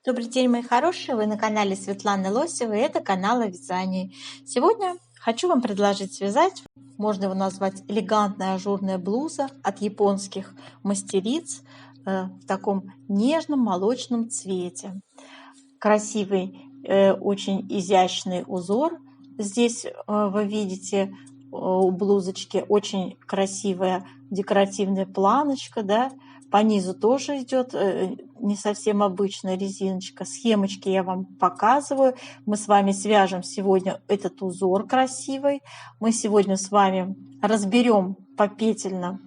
Добрый день, мои хорошие! Вы на канале Светланы Лосевой, это канал о вязании. Сегодня хочу вам предложить связать, можно его назвать элегантная ажурная блуза от японских мастериц в таком нежном молочном цвете. Красивый, очень изящный узор. Здесь вы видите у блузочки очень красивая декоративная планочка, да? По низу тоже идет не совсем обычная резиночка. Схемочки я вам показываю. Мы с вами свяжем сегодня этот узор красивый. Мы сегодня с вами разберем попетельно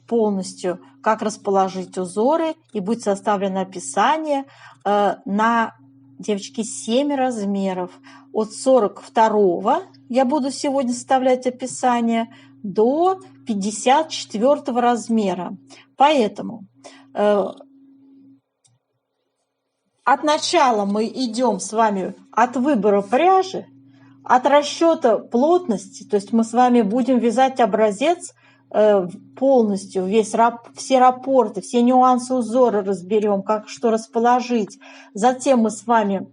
полностью, как расположить узоры. И будет составлено описание на, девочки, 7 размеров. От 42 я буду сегодня составлять описание до 54 размера. Поэтому от начала мы идем с вами от выбора пряжи, от расчета плотности, то есть мы с вами будем вязать образец полностью, все раппорты, все нюансы узора разберем, как что расположить. Затем мы с вами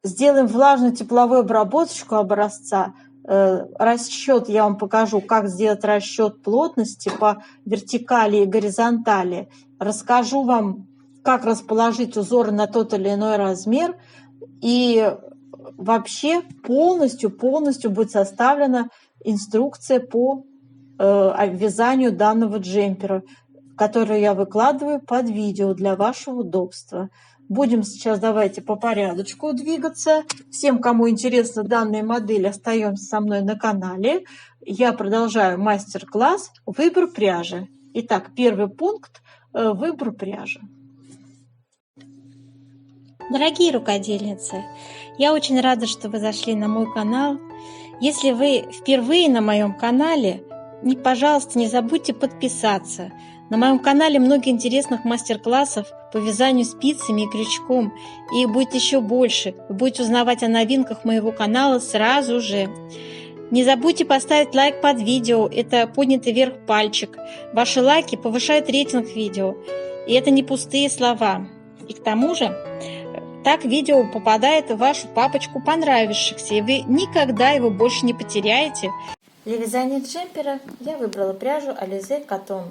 сделаем влажную тепловую обработочку образца. Расчет я вам покажу, как сделать расчет плотности по вертикали и горизонтали. Расскажу вам, как расположить узоры на тот или иной размер. И вообще полностью будет составлена инструкция по вязанию данного джемпера, которую я выкладываю под видео для вашего удобства. Будем сейчас, давайте по порядочку двигаться. Всем, кому интересна данная модель, остаемся со мной на канале. Я продолжаю мастер-класс «Выбор пряжи». Итак, первый пункт – выбор пряжи. Дорогие рукодельницы, я очень рада, что вы зашли на мой канал. Если вы впервые на моем канале, пожалуйста, не забудьте подписаться. На моем канале много интересных мастер-классов по вязанию спицами и крючком. И их будет еще больше. Вы будете узнавать о новинках моего канала сразу же. Не забудьте поставить лайк под видео. Это поднятый вверх пальчик. Ваши лайки повышают рейтинг видео. И это не пустые слова. И к тому же, так видео попадает в вашу папочку понравившихся. И вы никогда его больше не потеряете. Для вязания джемпера я выбрала пряжу Alize Cotton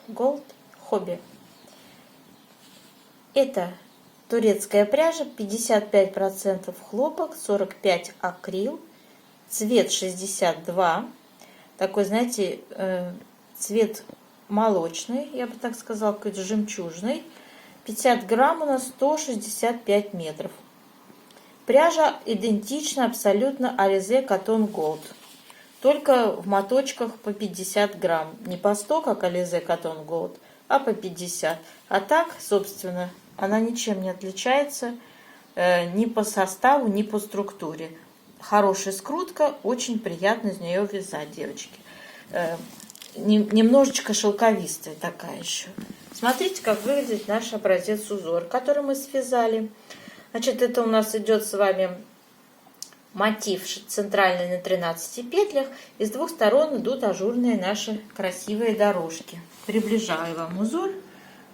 Gold Hobby. Это турецкая пряжа, 55% хлопок, 45% акрил, цвет 62. Такой, знаете, цвет молочный, я бы так сказала, какой-то жемчужный. 50 грамм у нас 165 метров. Пряжа идентична абсолютно Alize Cotton Gold. Только в моточках по 50 грамм. Не по 100, как Alize Cotton Gold, а по 50. А так, собственно, она ничем не отличается ни по составу, ни по структуре. Хорошая скрутка, очень приятно из нее вязать, девочки. Немножечко шелковистая такая еще. Смотрите, как выглядит наш образец узор, который мы связали. Значит, это у нас идет с вами мотив центральный на 13 петлях, и с двух сторон идут ажурные наши красивые дорожки. Приближаю вам узор.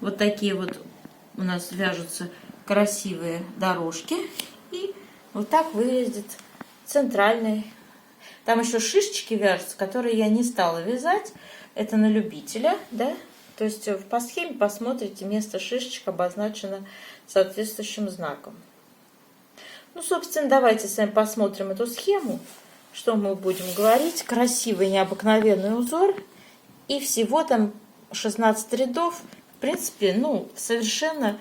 Вот такие вот у нас вяжутся красивые дорожки. И вот так выглядит центральный. Там еще шишечки вяжутся, которые я не стала вязать. Это на любителя, да? То есть по схеме посмотрите, место шишечек обозначено соответствующим знаком. Ну, собственно, давайте с вами посмотрим эту схему, что мы будем говорить. Красивый, необыкновенный узор. И всего там 16 рядов. В принципе, совершенно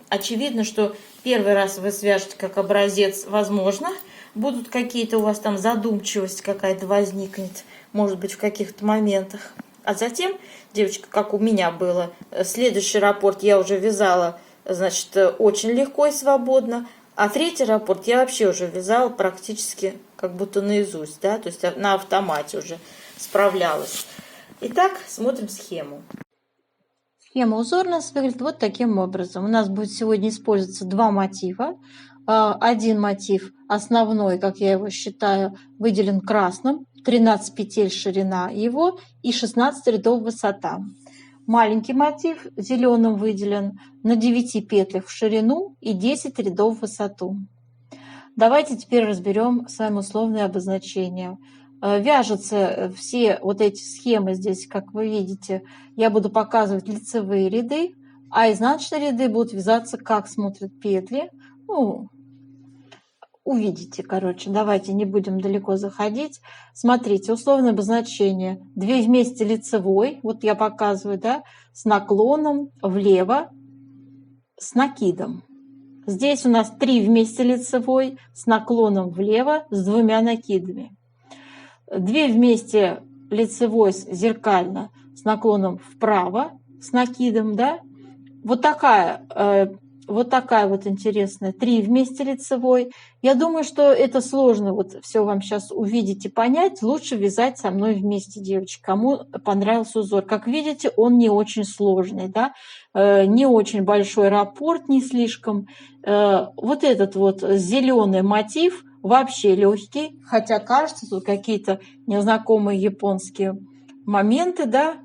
очевидно, что первый раз вы свяжете как образец, возможно, будут какие-то у вас там задумчивость какая-то возникнет, может быть, в каких-то моментах. А затем, девочка, как у меня было, следующий раппорт я уже вязала, значит, очень легко и свободно. А третий раппорт я вообще уже вязала практически как будто наизусть, да, то есть на автомате уже справлялась. Итак, смотрим схему. Схема узора у нас выглядит вот таким образом. У нас будет сегодня использоваться два мотива. Один мотив основной, как я его считаю, выделен красным, 13 петель ширина его и 16 рядов высота. Маленький мотив зеленым выделен на 9 петлях в ширину и 10 рядов в высоту. Давайте теперь разберем с вами условные обозначения. Вяжутся все вот эти схемы здесь, как вы видите, я буду показывать лицевые ряды, а изнаночные ряды будут вязаться, как смотрят петли. Ну, увидите, короче, давайте не будем далеко заходить. Смотрите, условное обозначение. 2 вместе лицевой, вот я показываю, да, с наклоном влево, с накидом. Здесь у нас 3 вместе лицевой, с наклоном влево, с 2 накидами. 2 вместе лицевой зеркально, с наклоном вправо, с накидом, да. Вот такая вот интересная. 3 вместе лицевой. Я думаю, что это сложно вот все вам сейчас увидеть и понять. Лучше вязать со мной вместе, девочки. Кому понравился узор. Как видите, он не очень сложный, да? Не очень большой раппорт, не слишком. Вот этот вот зеленый мотив вообще легкий. Хотя кажется, тут какие-то незнакомые японские моменты, да,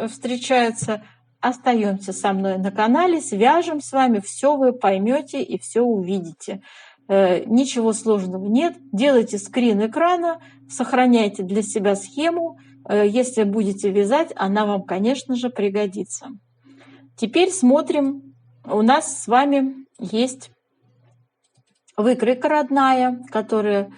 встречаются. Остаемся со мной на канале, свяжем с вами, все вы поймете и все увидите. Ничего сложного нет. Делайте скрин экрана, сохраняйте для себя схему. Если будете вязать, она вам, конечно же, пригодится. Теперь смотрим. У нас с вами есть выкройка родная, которая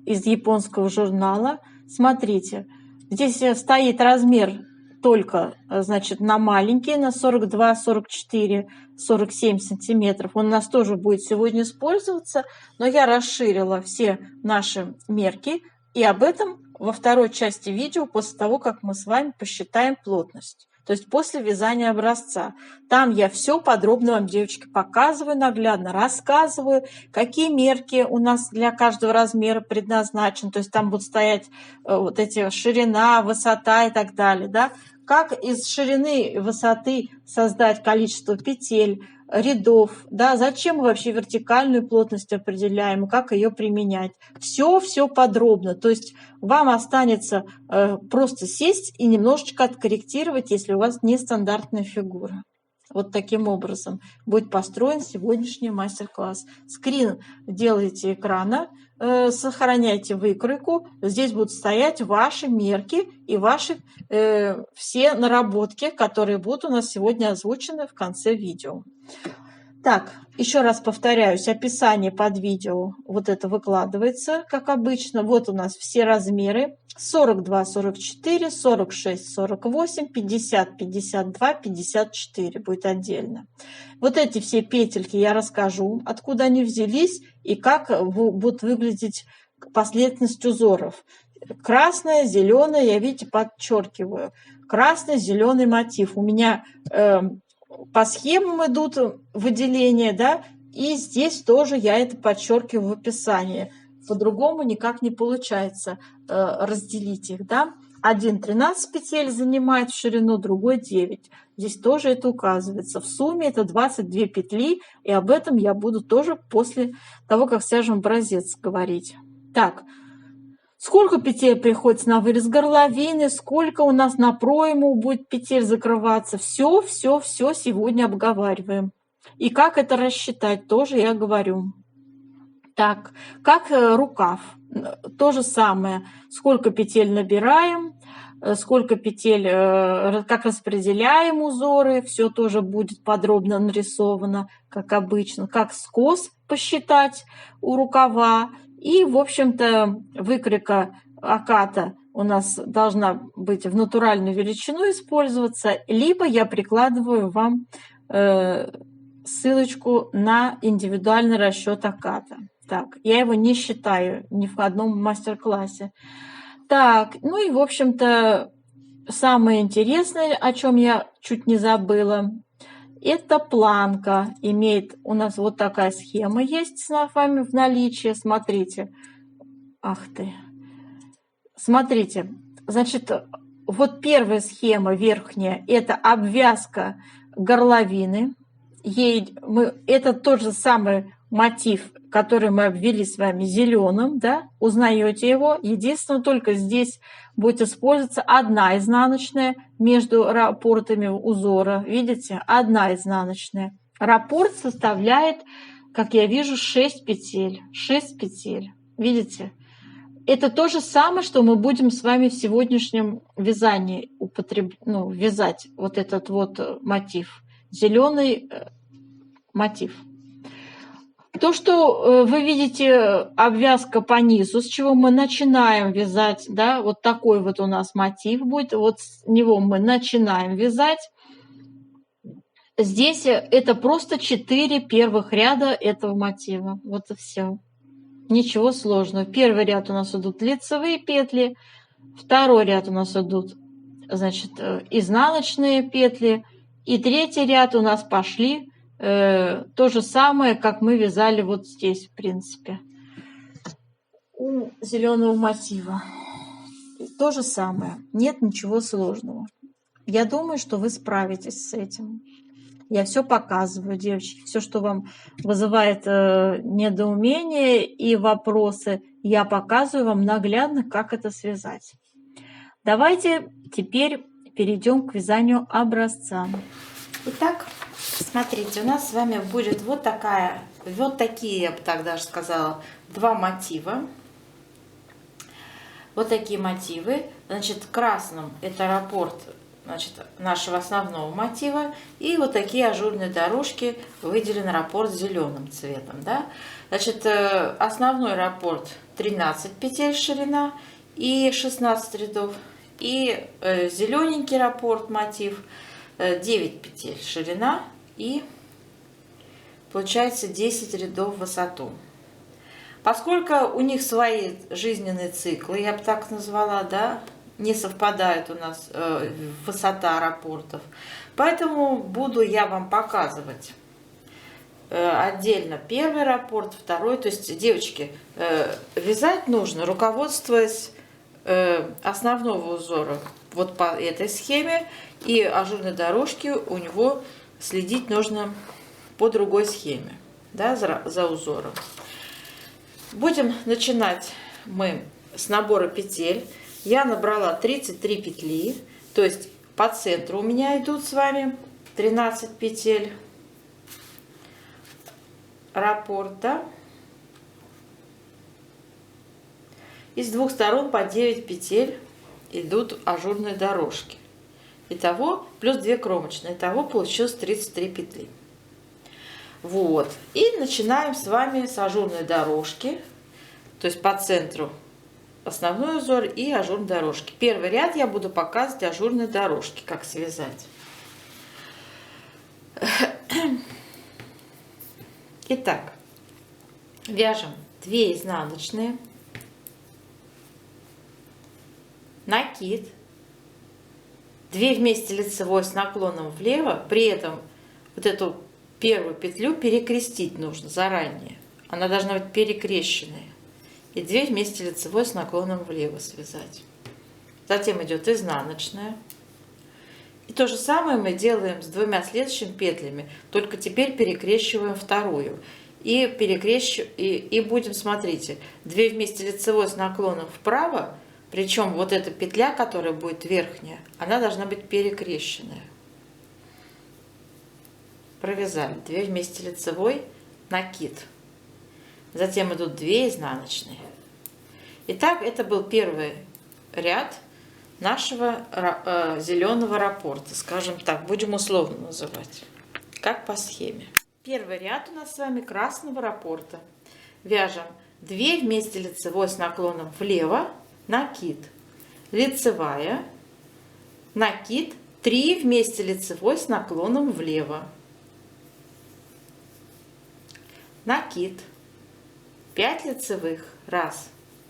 из японского журнала. Смотрите, здесь стоит размер только, значит, на маленькие, на 42, 44, 47 сантиметров. Он у нас тоже будет сегодня использоваться, но я расширила все наши мерки, и об этом во второй части видео, после того, как мы с вами посчитаем плотность. То есть после вязания образца. Там я все подробно вам, девочки, показываю, наглядно рассказываю, какие мерки у нас для каждого размера предназначены. То есть там будут стоять вот эти ширина, высота и так далее, да. Как из ширины и высоты создать количество петель, рядов, да, зачем мы вообще вертикальную плотность определяем, как ее применять. Все подробно. То есть вам останется просто сесть и немножечко откорректировать, если у вас нестандартная фигура. Вот таким образом будет построен сегодняшний мастер-класс. Скрин делаете экрана, сохраняйте выкройку. Здесь будут стоять ваши мерки и ваши все наработки, которые будут у нас сегодня озвучены в конце видео. Так, еще раз повторяюсь, описание под видео вот это выкладывается, как обычно. Вот у нас все размеры: 42, 44, 46, 48, 50, 52, 54 будет отдельно. Вот эти все петельки я расскажу, откуда они взялись и как будут выглядеть последовательность узоров. Красное, зеленое, я, видите, подчеркиваю. Красный-зеленый мотив. У меня по схемам идут выделения, да, и здесь тоже я это подчеркиваю в описании. По-другому никак не получается разделить их, да. Один 13 петель занимает в ширину, другой 9. Здесь тоже это указывается. В сумме это 22 петли, и об этом я буду тоже после того, как свяжем образец, говорить. Так, сколько петель приходится на вырез горловины, сколько у нас на пройму будет петель закрываться. Все сегодня обговариваем. И как это рассчитать, тоже я говорю. Так, как рукав. То же самое. Сколько петель набираем, сколько петель, как распределяем узоры. Все тоже будет подробно нарисовано, как обычно. Как скос посчитать у рукава. И, в общем-то, выкройка аката у нас должна быть в натуральную величину использоваться, либо я прикладываю вам ссылочку на индивидуальный расчет аката. Так, я его не считаю ни в одном мастер-классе. Так, ну и, в общем-то, самое интересное, о чем я чуть не забыла, это планка. Имеет у нас вот такая схема есть с вами в наличии. Смотрите. Ах ты. Смотрите. Значит, вот первая схема верхняя – это обвязка горловины. Это тот же самый мотив, который мы обвели с вами зеленым, да, узнаете его. Единственное, только здесь будет использоваться одна изнаночная между раппортами узора. Видите, одна изнаночная. Раппорт составляет, как я вижу, 6 петель. 6 петель. Видите? Это то же самое, что мы будем с вами в сегодняшнем вязании вязать вот этот вот мотив. Зеленый мотив. То, что вы видите, обвязка по низу, с чего мы начинаем вязать, да, вот такой вот у нас мотив будет, вот с него мы начинаем вязать. Здесь это просто 4 первых ряда этого мотива, вот и все. Ничего сложного. Первый ряд у нас идут лицевые петли, второй ряд у нас идут, значит, изнаночные петли, и третий ряд у нас пошли то же самое, как мы вязали вот здесь, в принципе, у зеленого мотива. То же самое. Нет ничего сложного. Я думаю, что вы справитесь с этим. Я все показываю, девочки. Все, что вам вызывает недоумение и вопросы, я показываю вам наглядно, как это связать. Давайте теперь перейдем к вязанию образца. Итак, смотрите, у нас с вами будет вот такие, я бы так даже сказала, два мотива. Вот такие мотивы. Значит, красным это раппорт, значит, нашего основного мотива. И вот такие ажурные дорожки выделен раппорт зеленым цветом. Да? Значит, основной раппорт 13 петель ширина и 16 рядов. И зелененький раппорт мотив 9 петель ширина и получается 10 рядов в высоту. Поскольку у них свои жизненные циклы, я бы так назвала, да, не совпадает у нас высота раппортов, поэтому буду я вам показывать отдельно первый раппорт, второй. То есть, девочки, вязать нужно, руководствуясь основного узора вот по этой схеме, и ажурной дорожки у него следить нужно по другой схеме, да, за узором. Будем начинать мы с набора петель. Я набрала 33 петли, то есть по центру у меня идут с вами 13 петель раппорта. И с двух сторон по 9 петель идут ажурные дорожки. Итого плюс 2 кромочные. Итого получилось 33 петли. Вот. И начинаем с вами с ажурной дорожки. То есть по центру основной узор и ажурной дорожки. Первый ряд я буду показывать ажурные дорожки, как связать. Итак, вяжем 2 изнаночные, накид, 2 вместе лицевой с наклоном влево, при этом вот эту первую петлю перекрестить нужно заранее, она должна быть перекрещенная, и 2 вместе лицевой с наклоном влево связать. Затем идет изнаночная, и то же самое мы делаем с 2 следующими петлями, только теперь перекрещиваем вторую. И будем, смотрите, 2 вместе лицевой с наклоном вправо, причем вот эта петля, которая будет верхняя, она должна быть перекрещенная. Провязали 2 вместе лицевой, накид. Затем идут 2 изнаночные. Итак, это был первый ряд нашего зеленого раппорта, скажем так, будем условно называть, как по схеме. Первый ряд у нас с вами красного раппорта. Вяжем 2 вместе лицевой с наклоном влево, накид, лицевая, накид, 3 вместе лицевой с наклоном влево, накид, 5 лицевых, 1,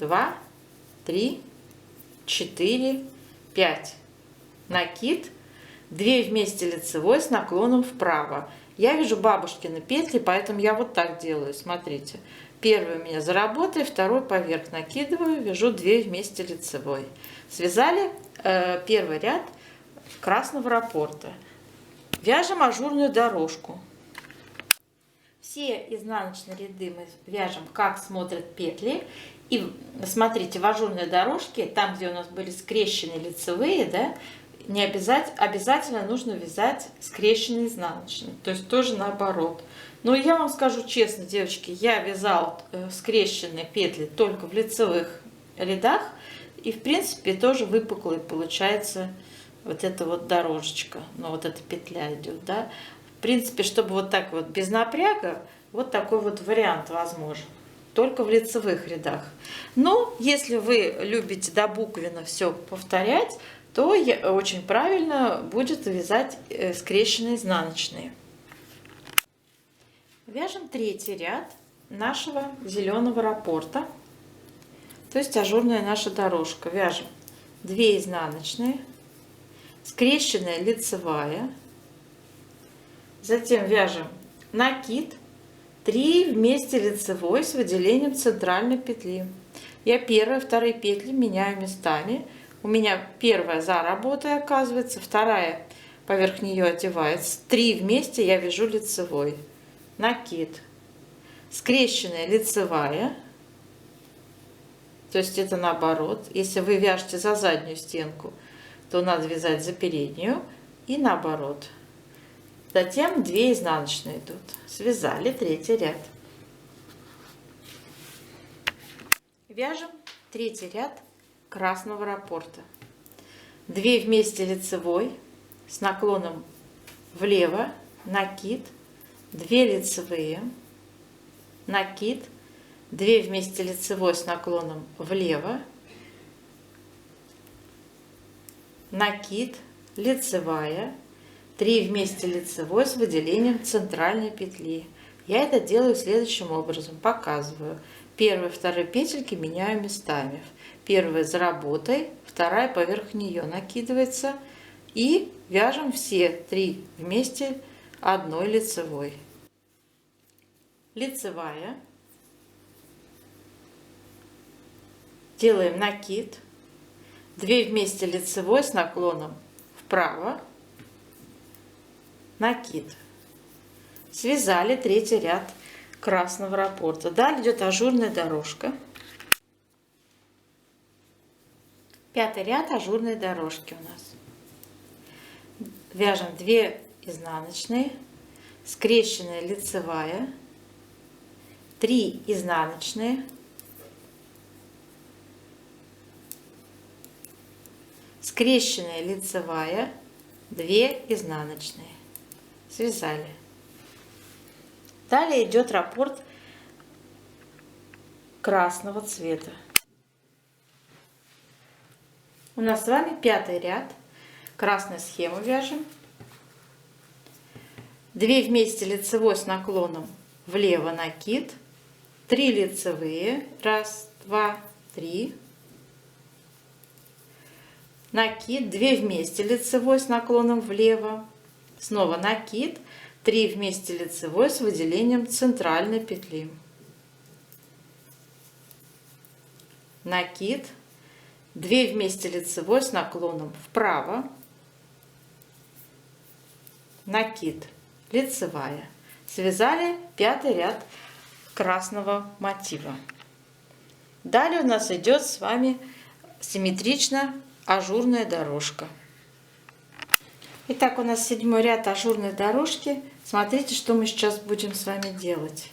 2, 3, 4, 5, накид, 2 вместе лицевой с наклоном вправо. Я вяжу бабушкины петли, поэтому я вот так делаю, смотрите. Первый у меня за работой, второй поверх накидываю, вяжу 2 вместе лицевой. Связали первый ряд красного раппорта. Вяжем ажурную дорожку. Все изнаночные ряды мы вяжем, как смотрят петли. И смотрите, в ажурной дорожке, там, где у нас были скрещенные лицевые, да, не обязательно нужно вязать скрещенные изнаночные. То есть тоже наоборот. Но я вам скажу честно, девочки, я вязала скрещенные петли только в лицевых рядах. И в принципе тоже выпуклой получается вот эта вот дорожечка. Ну вот эта петля идет, да. В принципе, чтобы вот так вот без напряга, вот такой вот вариант возможен. Только в лицевых рядах. Но если вы любите добуквенно все повторять, то очень правильно будет вязать скрещенные изнаночные. Вяжем третий ряд нашего зеленого раппорта, то есть ажурная наша дорожка. Вяжем 2 изнаночные, скрещенная лицевая, затем вяжем накид, 3 вместе лицевой с выделением центральной петли. Я первые, вторые петли меняю местами. У меня первая за работой оказывается, вторая поверх нее одевается. 3 вместе я вяжу лицевой. Накид, скрещенная лицевая, то есть это наоборот. Если вы вяжете за заднюю стенку, то надо вязать за переднюю и наоборот. Затем 2 изнаночные идут. Связали третий ряд. Вяжем третий ряд красного раппорта. 2 вместе лицевой с наклоном влево, накид, 2 лицевые, накид, 2 вместе лицевой с наклоном влево, накид, лицевая, 3 вместе лицевой с выделением центральной петли. Я это делаю следующим образом, показываю. Первые, вторые петельки меняю местами. Первая за работой, вторая поверх нее накидывается. И вяжем все 3 вместе одной лицевой. Лицевая. Делаем накид. 2 вместе лицевой с наклоном вправо. Накид. Связали третий ряд красного раппорта. Далее идет ажурная дорожка. 5-й ряд ажурной дорожки у нас. Вяжем 2 изнаночные, скрещенная лицевая, 3 изнаночные, скрещенная лицевая, 2 изнаночные. Связали. Далее идет раппорт красного цвета. У нас с вами 5-й ряд. Красную схему вяжем. 2 вместе лицевой с наклоном влево накид, 3 лицевые, 1, 2, 3, накид, 2 вместе лицевой с наклоном влево, снова накид, 3 вместе лицевой с выделением центральной петли, накид, 2 вместе лицевой с наклоном вправо, накид, лицевая. Связали 5-й ряд красного мотива. Далее у нас идет с вами симметрично ажурная дорожка. Итак, у нас 7-й ряд ажурной дорожки. Смотрите, что мы сейчас будем с вами делать.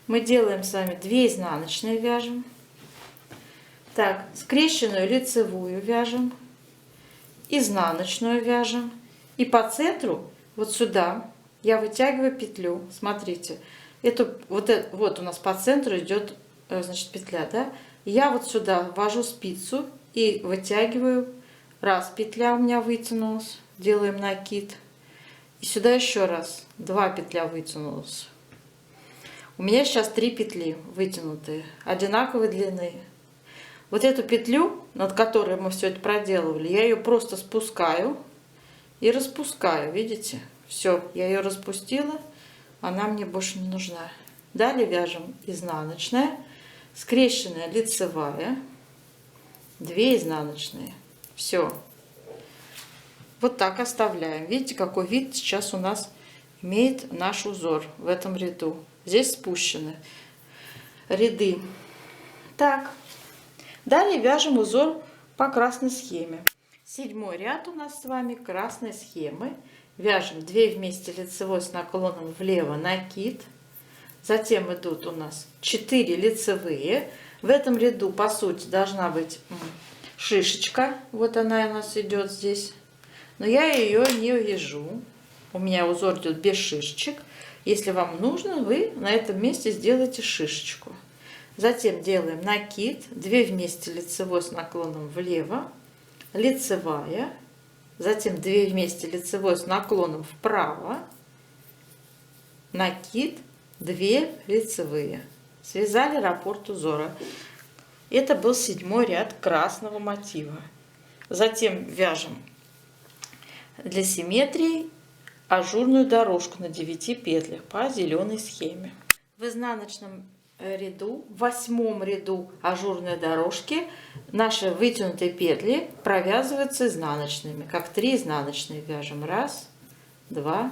Мы делаем с вами 2 изнаночные вяжем. Так, скрещенную лицевую вяжем, изнаночную вяжем. И по центру, вот сюда, я вытягиваю петлю. Смотрите, вот у нас по центру идет, значит, петля, да? Я вот сюда ввожу спицу и вытягиваю. Раз, петля у меня вытянулась, делаем накид. И сюда еще раз, 2 петля вытянулась. У меня сейчас 3 петли вытянутые, одинаковой длины. Вот эту петлю, над которой мы все это проделывали, я ее просто спускаю и распускаю, видите? Все, я ее распустила, она мне больше не нужна. Далее вяжем изнаночная, скрещенная лицевая, 2 изнаночные. Все. Вот так оставляем. Видите, какой вид сейчас у нас имеет наш узор в этом ряду. Здесь спущены ряды. Так, далее вяжем узор по красной схеме. 7-й ряд у нас с вами красной схемы. Вяжем 2 вместе лицевой с наклоном влево, накид. Затем идут у нас 4 лицевые. В этом ряду, по сути, должна быть шишечка. Вот она у нас идет здесь. Но я ее не вяжу. У меня узор идет без шишечек. Если вам нужно, вы на этом месте сделаете шишечку. Затем делаем накид, 2 вместе лицевой с наклоном влево, лицевая, затем 2 вместе лицевой с наклоном вправо, накид, 2 лицевые. Связали раппорт узора. Это был 7-й ряд красного мотива. Затем вяжем для симметрии ажурную дорожку на 9 петлях по зеленой схеме. В изнаночном ряду, в 8-м ряду ажурной дорожки наши вытянутые петли провязываются изнаночными, как 3 изнаночные вяжем. 1, 2,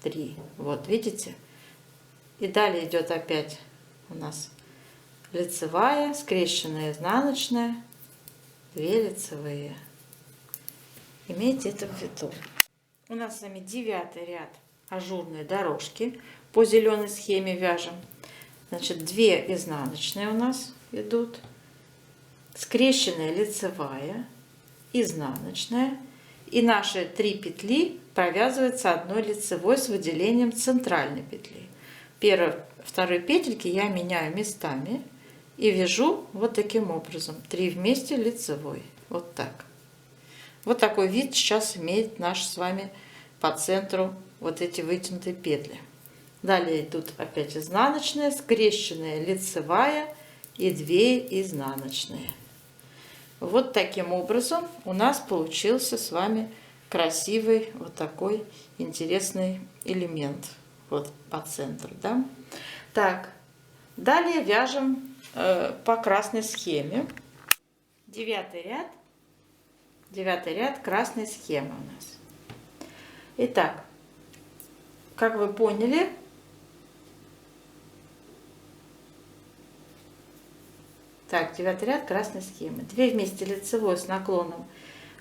3. Вот, видите? И далее идет опять у нас лицевая, скрещенная изнаночная, 2 лицевые. Имейте это в виду. У нас с вами 9-й ряд ажурной дорожки. По зеленой схеме вяжем. Значит, 2 изнаночные у нас идут, скрещенная лицевая, изнаночная, и наши 3 петли провязываются одной лицевой с выделением центральной петли. 1-й, 2-й петельки я меняю местами и вяжу вот таким образом. 3 вместе лицевой. Вот так. Вот такой вид сейчас имеет наш с вами по центру вот эти вытянутые петли. Далее идут опять изнаночная, скрещенная лицевая и 2 изнаночные. Вот таким образом у нас получился с вами красивый вот такой интересный элемент вот по центру, да? Так, далее вяжем по красной схеме. 9-й ряд. 9-й ряд красной схемы у нас. Итак, как вы поняли, так, 9-й ряд красной схемы. 2 вместе лицевой с наклоном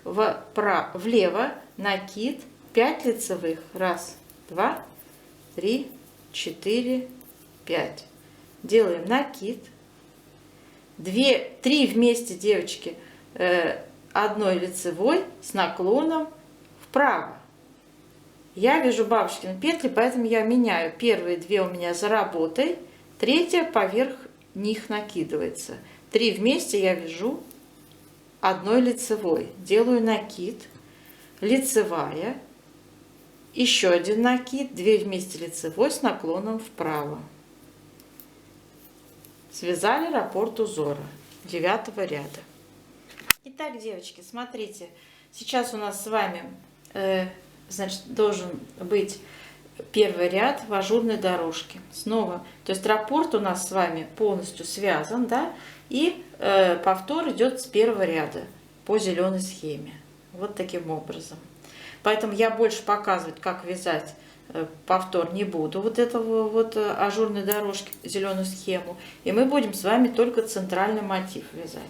влево, накид, 5 лицевых. 1, 2, 3, 4, 5. Делаем накид. 3 вместе, девочки, 1 лицевой с наклоном вправо. Я вяжу бабушкины петли, поэтому я меняю. Первые 2 у меня за работой, 3-я поверх них накидывается. 3 вместе я вяжу 1 лицевой. Делаю накид, лицевая, еще 1 накид, 2 вместе лицевой с наклоном вправо. Связали раппорт узора 9-го ряда. Итак, девочки, смотрите, сейчас у нас с вами значит, должен быть 1-й ряд в ажурной дорожке. Снова, то есть раппорт у нас с вами полностью связан, да, и повтор идет с 1-го ряда по зеленой схеме. Вот таким образом. Поэтому я больше показывать, как вязать повтор не буду. Вот этого вот ажурной дорожки, зеленую схему. И мы будем с вами только центральный мотив вязать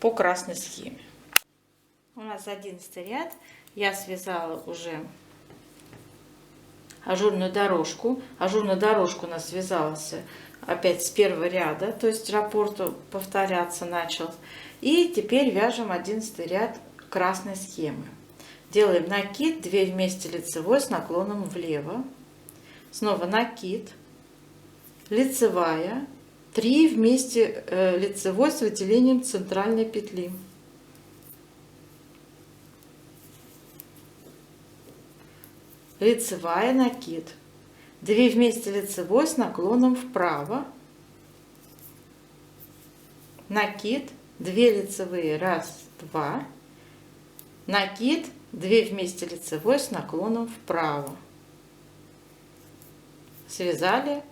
по красной схеме. У нас 11-й ряд. Я связала уже ажурную дорожку. Ажурную дорожку у нас связалась опять с 1-го ряда, то есть раппорт повторяться начал. И теперь вяжем 11-й ряд красной схемы. Делаем накид, 2 вместе лицевой с наклоном влево. Снова накид, лицевая, 3 вместе лицевой с выделением центральной петли. Лицевая, накид, 2 вместе лицевой с наклоном вправо, накид, 2 лицевые, 1, 2, накид, 2 вместе лицевой с наклоном вправо. Связали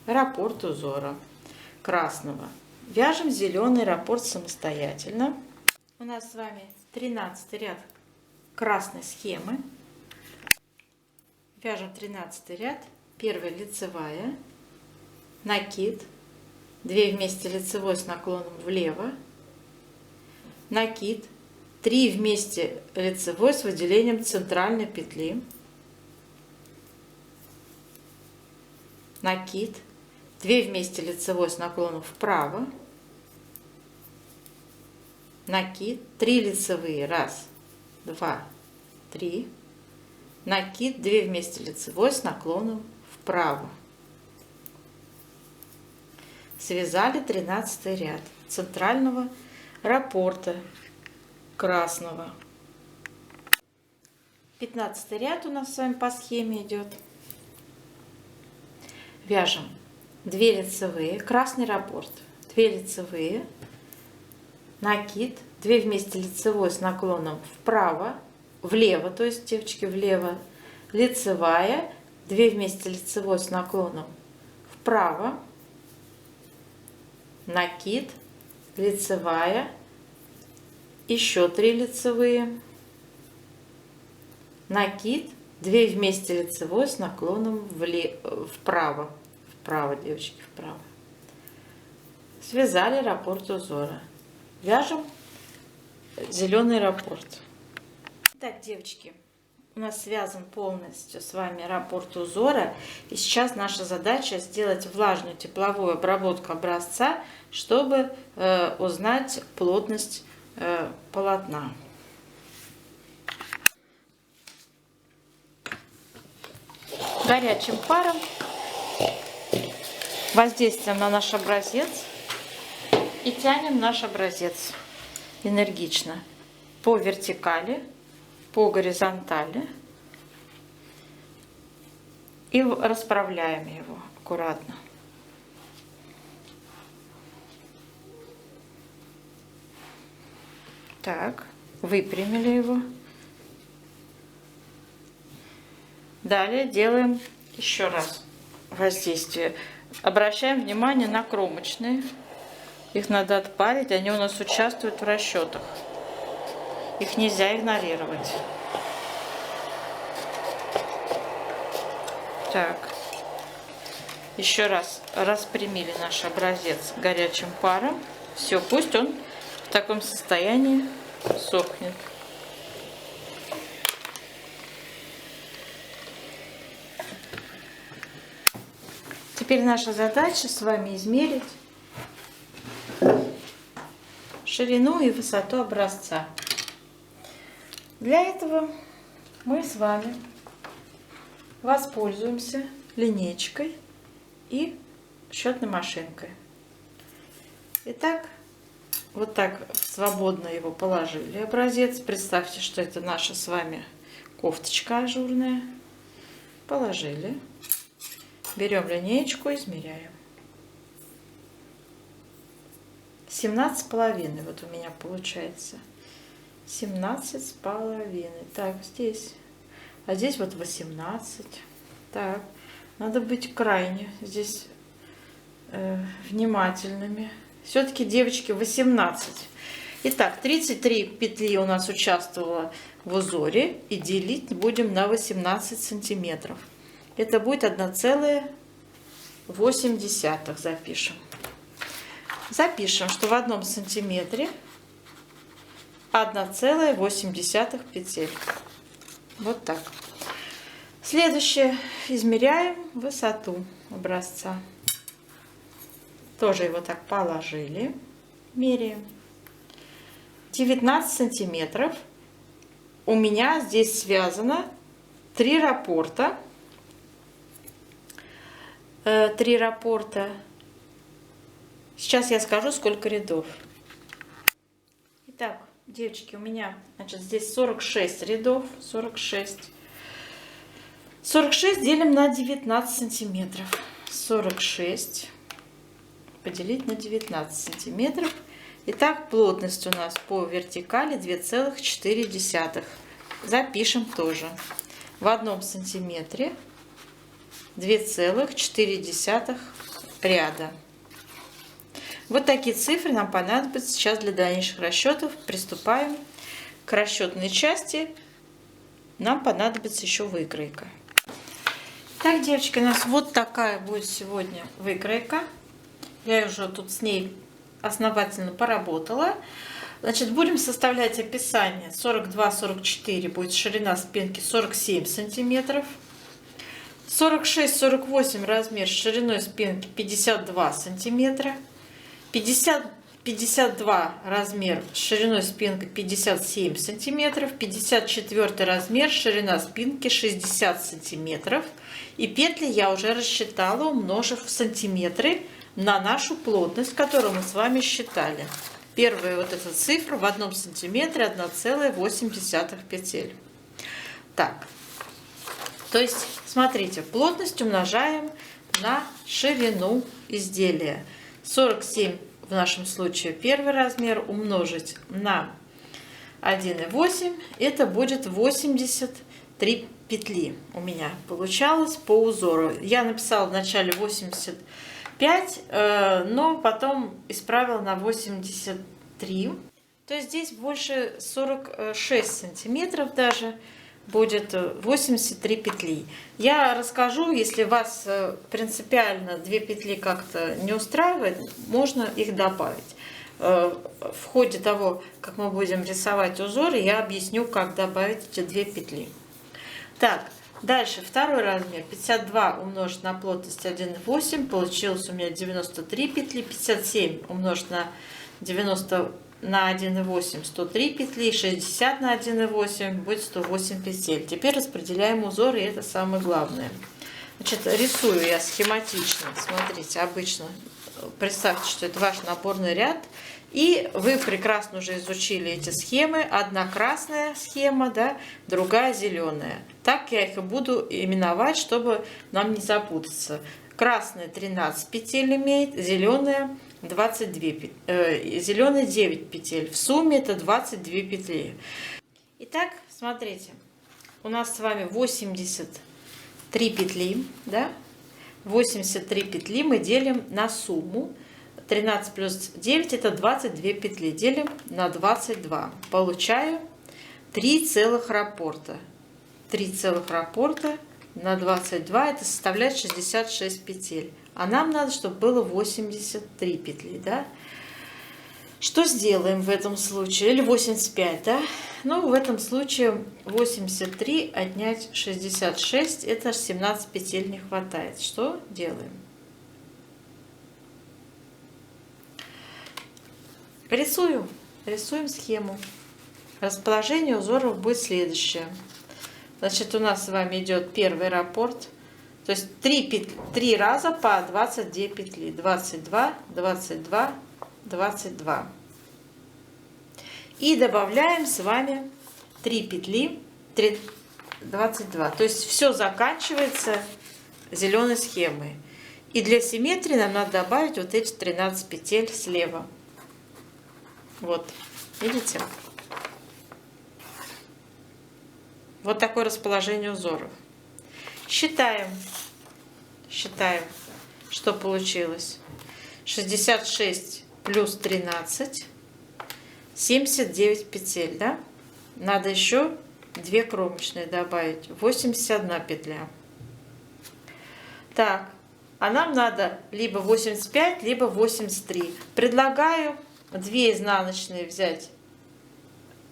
раппорт узора красного. Вяжем зеленый раппорт самостоятельно. У нас с вами 13-й ряд красной схемы. Вяжем 13 ряд. Первая лицевая, накид, 2 вместе лицевой с наклоном влево, накид, 3 вместе лицевой с выделением центральной петли, накид, 2 вместе лицевой с наклоном вправо, накид, 3 лицевые, 1, 2, 3, накид, 2 вместе лицевой с наклоном вправо. Связали 13 ряд центрального раппорта красного. 15 ряд у нас с вами по схеме идет. Вяжем 2 лицевые, красный раппорт, 2 лицевые, накид, 2 вместе лицевой с наклоном вправо, влево, то есть, девочки, влево, лицевая, 2 вместе лицевой с наклоном вправо, накид, лицевая, еще 3 лицевые, накид, 2 вместе лицевой с наклоном вправо, девочки, вправо. Связали раппорт узора. Вяжем зеленый раппорт. Так, девочки, у нас связан полностью с вами раппорт узора. И сейчас наша задача сделать влажную тепловую обработку образца, чтобы узнать плотность полотна. Горячим паром воздействуем на наш образец и тянем наш образец энергично по вертикали, по горизонтали и расправляем его аккуратно. Так, выпрямили его. Далее делаем еще раз воздействие. Обращаем внимание на кромочные. Их надо отпарить, они у нас участвуют в расчетах. Их нельзя игнорировать. Так, еще раз распрямили наш образец горячим паром. Все, пусть он в таком состоянии сохнет. Теперь наша задача с вами измерить ширину и высоту образца. Для этого мы с вами воспользуемся линейкой и счетной машинкой. Итак, вот так свободно его положили образец. Представьте, что это наша с вами кофточка ажурная. Положили. Берем линеечку и измеряем. 17,5 вот у меня получается. 17,5. Так, здесь. А здесь вот 18. Так, надо быть крайне здесь внимательными. Все-таки, девочки, 18. Итак, 33 петли у нас участвовало в узоре. И делить будем на 18 сантиметров. Это будет 1,8 запишем. Запишем, что в 1 сантиметре 1,8 петель. Вот так. Следующее. Измеряем высоту образца. Тоже его так положили. Меряем. 19 сантиметров. У меня здесь связано 3 раппорта. 3 раппорта. Сейчас я скажу, сколько рядов. Итак, девочки, у меня, значит, здесь 46 рядов. 46. 46 делим на 19 сантиметров. 46 поделить на 19 сантиметров. Итак, плотность у нас по вертикали 2,4. Запишем тоже. В 1 сантиметре 2,4 ряда. Вот такие цифры нам понадобятся сейчас для дальнейших расчетов. Приступаем к расчетной части. Нам понадобится еще выкройка. Так, девочки, у нас вот такая будет сегодня выкройка. Я уже тут с ней основательно поработала. Значит, будем составлять описание. 42-44 будет ширина спинки 47 сантиметров. 46-48 размер шириной спинки 52 сантиметра. 50-52 размер шириной спинки 57 сантиметров. 54 размер ширина спинки 60 сантиметров. И петли я уже рассчитала, умножив в сантиметры на нашу плотность, которую мы с вами считали. Первая вот эта цифра в 1 сантиметре 1,8 петель. Так, то есть, смотрите, плотность умножаем на ширину изделия. 47 в нашем случае первый размер умножить на 1,8, это будет 83 петли у меня получалось по узору. Я написала вначале 85, но потом исправила на 83. То есть здесь больше 46 сантиметров даже будет 83 петли. Я расскажу, если вас принципиально 2 петли как-то не устраивает, можно их добавить. В ходе того, как мы будем рисовать узоры, я объясню, как добавить эти 2 петли. Так, дальше второй размер 52 умножить на плотность 1,8, получилось у меня 93 петли. 57 умножить на 90 на 1,8 103 петли, 60 на 1,8 будет 108 петель. Теперь распределяем узоры, и это самое главное. Значит, рисую я схематично. Смотрите, обычно представьте, что это ваш наборный ряд. И вы прекрасно уже изучили эти схемы. Одна красная схема, да, другая зеленая. Так я их и буду именовать, чтобы нам не запутаться. Красная 13 петель имеет, зеленая 9 петель. В сумме это 22 петли. Итак, смотрите, у нас с вами 83 петли, да? 83 петли мы делим на сумму. 13 плюс 9 это 22 петли. Делим на 22. Получаю 3 целых раппорта. 3 целых раппорта на 22 это составляет 66 петель. А нам надо, чтобы было 83 петли, да? Что сделаем в этом случае? Или 85, да? Ну, в этом случае 83 отнять 66, это 17 петель не хватает. Что делаем? Рисуем схему. Расположение узоров будет следующее. Значит, у нас с вами идет первый раппорт. То есть 3 раза по 22 петли. 22, 22, 22. И добавляем с вами 3 петли, 22. То есть все заканчивается зеленой схемой. И для симметрии нам надо добавить вот эти 13 петель слева. Вот, видите? Вот такое расположение узоров. Считаем, что получилось. 66 плюс 13, 79 петель, да? Надо еще 2 кромочные добавить, 81 петля. Так, а нам надо либо 85, либо 83. Предлагаю 2 изнаночные взять.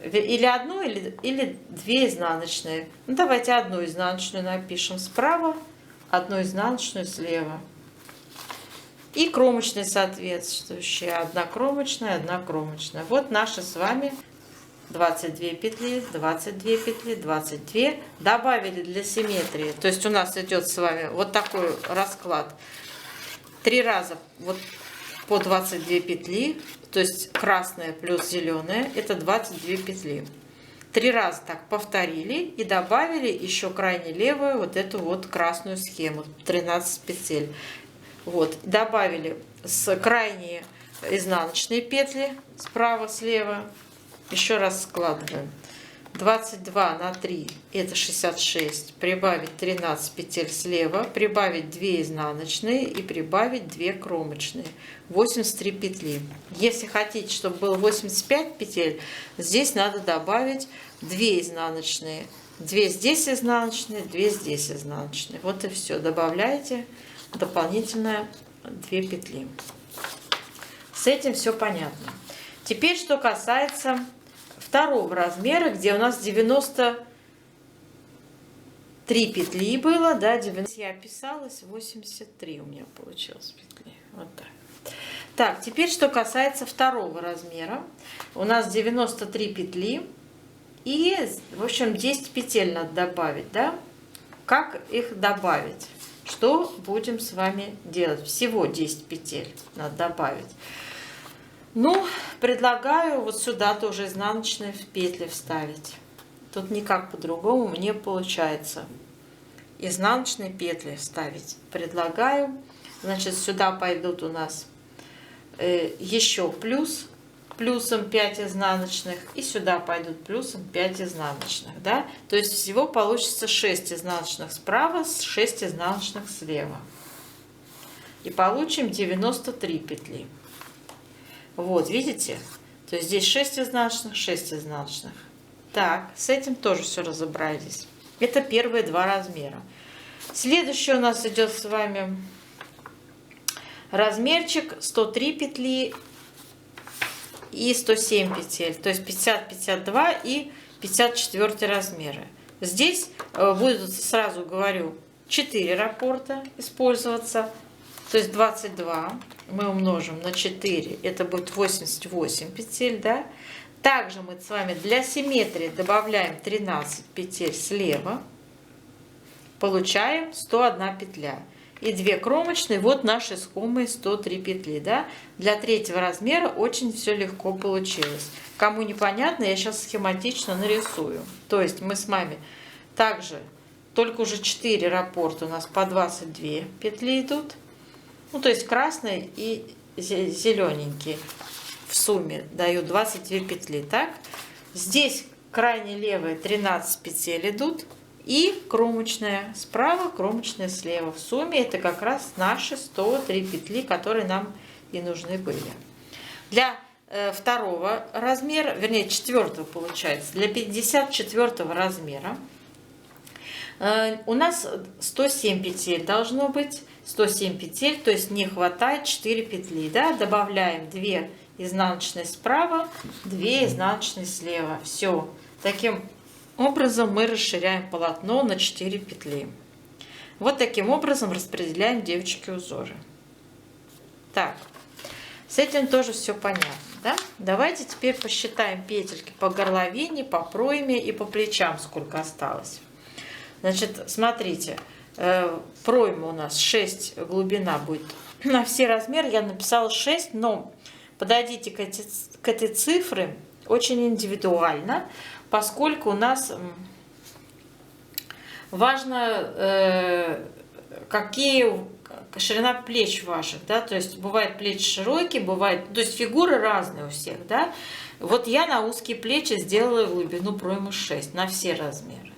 Или одну, или 2 изнаночные. Ну, давайте одну изнаночную напишем справа, одну изнаночную слева. И кромочные соответствующие. 1 кромочная, 1 кромочная. Вот наши с вами 22 петли, 22 петли, 22. Добавили для симметрии. То есть у нас идет с вами вот такой расклад. 3 раза вот по 22 петли. То есть красная плюс зеленая это 22 петли. 3 раза так повторили и добавили еще крайне левую вот эту вот красную схему 13 петель. Вот, добавили с крайние изнаночные петли справа, слева. Еще раз складываем. 22 на 3 это 66. Прибавить 13 петель слева, прибавить 2 изнаночные и прибавить 2 кромочные. 83 петли. Если хотите, чтобы было 85 петель, здесь надо добавить 2 изнаночные, 2 здесь изнаночные, 2 здесь изнаночные. Вот и все. Добавляете дополнительно 2 петли. С этим все понятно. Теперь, что касается второго размера, где у нас 93 петли было, да, 90, я описалась, 83 у меня получилось петли. Вот так. Так, теперь, что касается второго размера, у нас 93 петли и, в общем, 10 петель надо добавить, да? Как их добавить? Что будем с вами делать? Всего 10 петель надо добавить. Ну, предлагаю вот сюда тоже изнаночные петли вставить. Тут никак по-другому мне получается. Изнаночные петли вставить предлагаю. Значит, сюда пойдут у нас еще плюсом 5 изнаночных, и сюда пойдут плюсом 5 изнаночных, да? То есть всего получится 6 изнаночных справа, 6 изнаночных слева. И получим 93 петли. Вот, видите? То есть здесь 6 изнаночных, 6 изнаночных. Так, с этим тоже все разобрались. Это первые два размера. Следующий у нас идет с вами размерчик 103 петли и 107 петель, то есть 50, 52 и 54 размеры. Здесь будут, сразу говорю, 4 раппорта использоваться, то есть 22 мы умножим на 4, это будет 88 петель, да. Также мы с вами для симметрии добавляем 13 петель слева, получаем 101 петля. И 2 кромочные, вот наши искомые 103 петли, да. Для третьего размера очень все легко получилось. Кому непонятно, я сейчас схематично нарисую. То есть мы с вами также, только уже 4 раппорта у нас по 22 петли идут. Ну, то есть красные и зелененькие в сумме дают 22 петли, так. Здесь крайне левые 13 петель идут. И кромочная справа, кромочная слева. В сумме это как раз наши 103 петли, которые нам и нужны были. Для второго размера, вернее четвертого получается, для 54 размера у нас 107 петель должно быть. 107 петель, то есть не хватает 4 петли. Да? Добавляем 2 изнаночные справа, 2 изнаночные слева. Все. Таким образом мы расширяем полотно на 4 петли. Вот таким образом распределяем, девочки, узоры. Так, с этим тоже все понятно, да? Давайте теперь посчитаем петельки по горловине, по пройме и по плечам, сколько осталось. Значит, смотрите, пройма у нас 6, глубина будет. На все размеры я написала 6, но подойдите к этой цифре очень индивидуально, поскольку у нас важно, какие ширина плеч ваших, да, то есть бывают плечи широкие, бывает, то есть фигуры разные у всех, да. Вот я на узкие плечи сделала глубину проймы 6 на все размеры,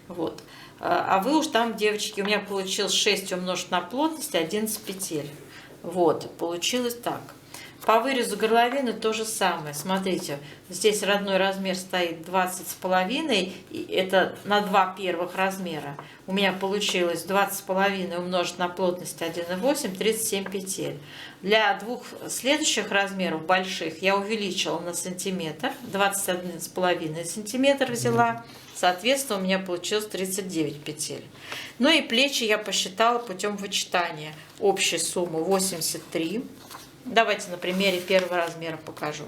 вот. А вы уж там, девочки, у меня получилось 6 умножить на плотность 11 петель, вот, получилось так. По вырезу горловины то же самое. Смотрите, здесь родной размер стоит 20,5, и это на 2 первых размера. У меня получилось 20,5 умножить на плотность 1,8, 37 петель. Для 2 следующих размеров больших я увеличила на сантиметр, 21,5 сантиметр взяла. Соответственно, у меня получилось 39 петель. Ну и плечи я посчитала путем вычитания. Общей суммы 83. Давайте на примере первого размера покажу.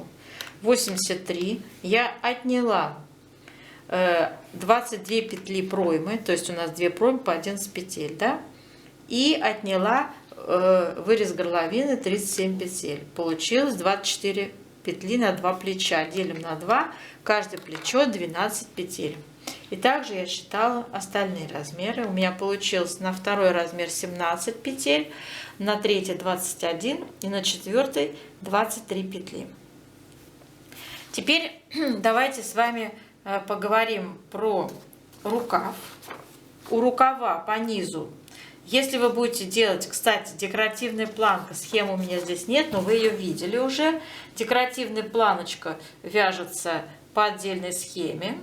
83 я отняла 22 петли проймы, то есть у нас 2 проймы по 11 петель, да? И отняла вырез горловины 37 петель. Получилось 24 петли на 2 плеча. Делим на 2, каждое плечо 12 петель. И также я считала остальные размеры. У меня получилось на второй размер 17 петель, на третий 21 и на четвертый 23 петли. Теперь давайте с вами поговорим про рукав. У рукава по низу, если вы будете делать, кстати, декоративная планка, схемы у меня здесь нет, но вы ее видели уже. Декоративная планочка вяжется по отдельной схеме.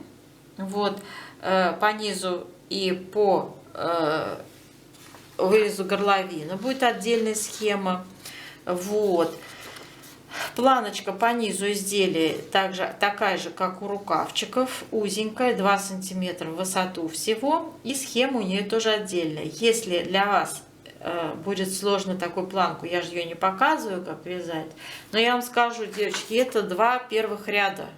Вот. по низу и по вырезу горловины будет отдельная схема. Вот. Планочка по низу изделия также такая же, как у рукавчиков, узенькая, 2 сантиметра в высоту всего, и схема у нее тоже отдельная. Если для вас будет сложно такую планку, я же ее не показываю, как вязать, но я вам скажу, девочки, это 2 первых ряда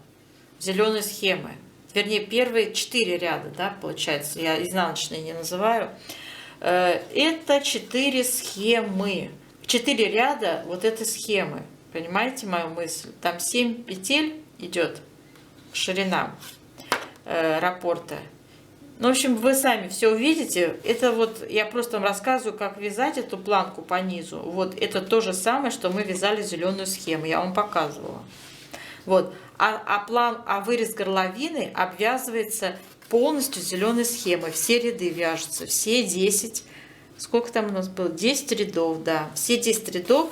зеленой схемы, вернее первые 4 ряда, да, получается, я изнаночные не называю. Это 4 схемы, 4 ряда вот этой схемы. Понимаете мою мысль? Там 7 петель идет, ширина раппорта. Ну, в общем, вы сами все увидите. Это вот я просто вам рассказываю, как вязать эту планку по низу. Вот это то же самое, что мы вязали зеленую схему. Я вам показывала. Вот. А вырез горловины обвязывается полностью зеленой схемой. Все ряды вяжутся. Все 10. Сколько там у нас было? 10 рядов, да. Все 10 рядов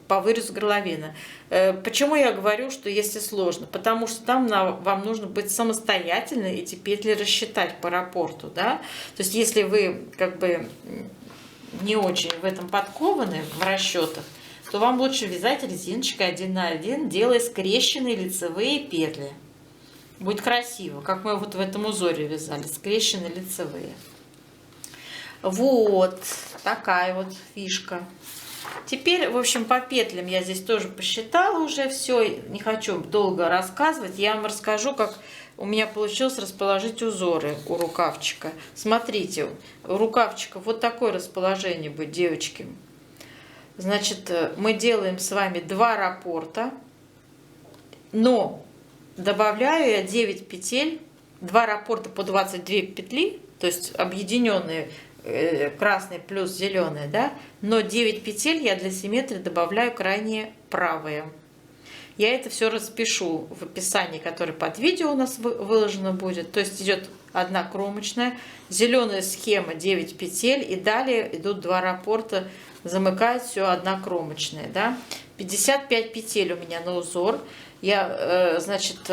по вырезу горловины. Почему я говорю, что если сложно? Потому что там вам нужно быть самостоятельно эти петли рассчитать по раппорту, да? То есть если вы как бы не очень в этом подкованы, в расчетах, то вам лучше вязать резиночкой 1 на 1, делая скрещенные лицевые петли. Будет красиво, как мы вот в этом узоре вязали, скрещенные лицевые. Вот такая вот фишка. Теперь, в общем, по петлям я здесь тоже посчитала уже все. Не хочу долго рассказывать. Я вам расскажу, как у меня получилось расположить узоры у рукавчика. Смотрите, у рукавчика вот такое расположение будет, девочки. Значит, мы делаем с вами 2 раппорта, но добавляю я 9 петель, 2 раппорта по 22 петли, то есть объединенные красный плюс зеленый, да, но 9 петель я для симметрии добавляю крайне правые. Я это все распишу в описании, которое под видео у нас выложено будет. То есть идет 1 кромочная, зеленая схема 9 петель, и далее идут 2 раппорта, замыкает все 1 кромочная, да. 55 петель у меня на узор. Я, значит,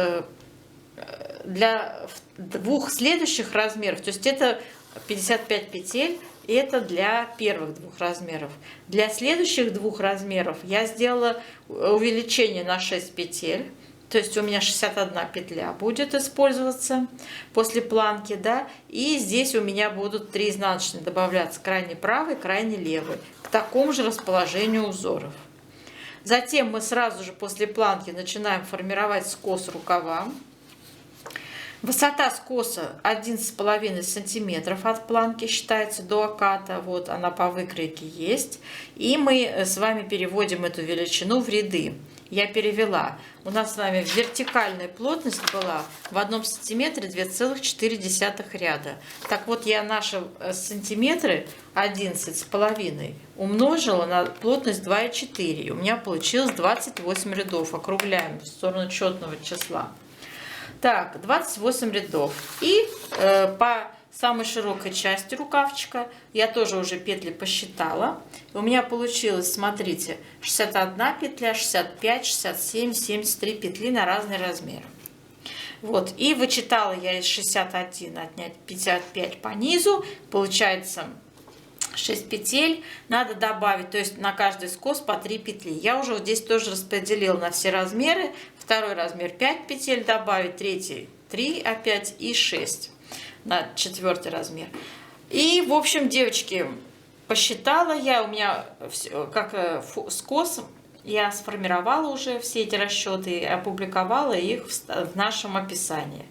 для 2 следующих размеров, то есть это 55 петель, и это для первых 2 размеров. Для следующих 2 размеров я сделала увеличение на 6 петель, то есть у меня 61 петля будет использоваться после планки, да, и здесь у меня будут 3 изнаночные добавляться, крайне правый, крайне левый, к такому же расположению узоров. Затем мы сразу же после планки начинаем формировать скос рукава. Высота скоса 11,5 сантиметров от планки считается до оката. Вот она по выкройке есть. И мы с вами переводим эту величину в ряды. Я перевела. У нас с вами вертикальная плотность была в 1 сантиметре 2,4 ряда. Так вот, я наши сантиметры 11,5 умножила на плотность 2,4. У меня получилось 28 рядов. Округляем в сторону четного числа. Так, 28 рядов. И по самой широкой части рукавчика я тоже уже петли посчитала. У меня получилось, смотрите, 61 петля, 65, 67, 73 петли на разные размеры. Вот, и вычитала я из 61 отнять 55 по низу. Получается 6 петель надо добавить, то есть на каждый скос по 3 петли. Я уже вот здесь тоже распределила на все размеры. Второй размер 5 петель добавить, третий 3 опять и 6 на 4 размер. И, в общем, девочки, посчитала я, у меня как скос, я сформировала уже все эти расчеты и опубликовала их в нашем описании.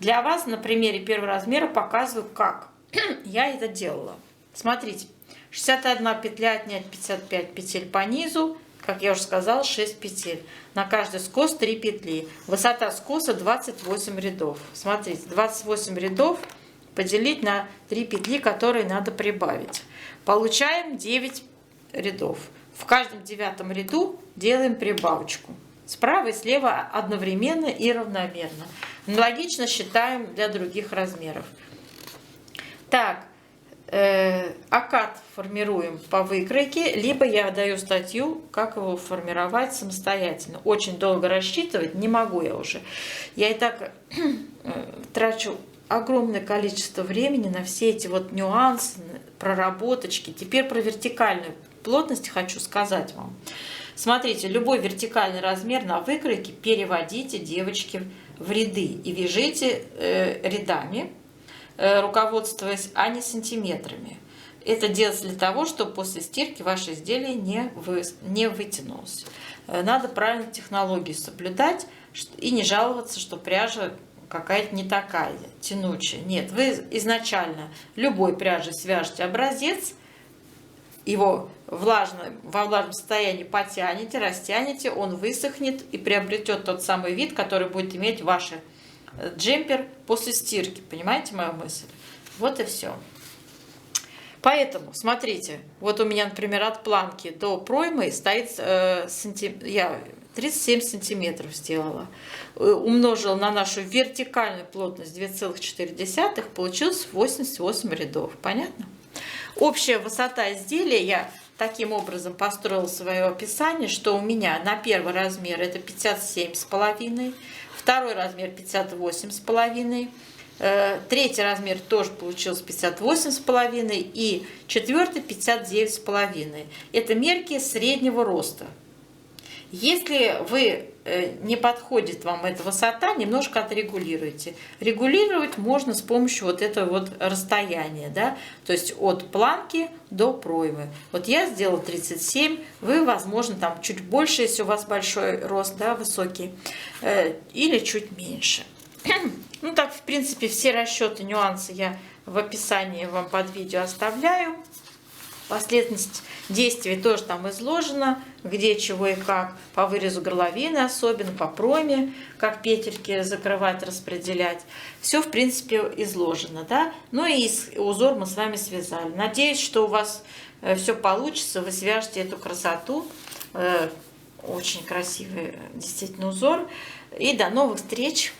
Для вас на примере первого размера показываю, как я это делала. Смотрите, 61 петля отнять 55 петель по низу, как я уже сказала, 6 петель. На каждый скос 3 петли. Высота скоса 28 рядов. Смотрите, 28 рядов поделить на 3 петли, которые надо прибавить. Получаем 9 рядов. В каждом 9 ряду делаем прибавочку. Справа и слева одновременно и равномерно. Аналогично считаем для других размеров. Так. Окат формируем по выкройке, либо я даю статью, как его формировать самостоятельно. Очень долго рассчитывать не могу я уже. Я и так трачу огромное количество времени на все эти вот нюансы, проработочки. Теперь про вертикальную плотность хочу сказать вам. Смотрите, любой вертикальный размер на выкройке переводите, девочки, в ряды и вяжите рядами, руководствуясь, а не сантиметрами. Это делается для того, чтобы после стирки ваше изделие не вытянулось. Надо правильно технологию соблюдать и не жаловаться, что пряжа какая-то не такая, тянучая. Нет, вы изначально любой пряжей свяжете образец, его во влажном состоянии потянете, растянете, он высохнет и приобретет тот самый вид, который будет иметь ваш джемпер после стирки. Понимаете мою мысль? Вот и все. Поэтому, смотрите, вот у меня, например, от планки до проймы стоит я 37 сантиметров сделала. Умножила на нашу вертикальную плотность 2,4, получилось 88 рядов. Понятно? Общая высота изделия я таким образом построила свое описание, что у меня на первый размер это 57,5, второй размер 58,5, третий размер тоже получился 58,5 и четвертый 59,5. Это мерки среднего роста. Если вы не подходит вам эта высота, немножко отрегулируйте. Регулировать можно с помощью вот этого вот расстояния, да, то есть от планки до проймы. Вот я сделала 37, вы, возможно, там чуть больше, если у вас большой рост, да, высокий, или чуть меньше. Ну так, в принципе, все расчеты, нюансы я в описании вам под видео оставляю. Последовательность действий тоже там изложена, где, чего и как, по вырезу горловины особенно, по пройме, как петельки закрывать, распределять. Все, в принципе, изложено, да. Ну и узор мы с вами связали. Надеюсь, что у вас все получится, вы свяжете эту красоту. Очень красивый действительно узор. И до новых встреч!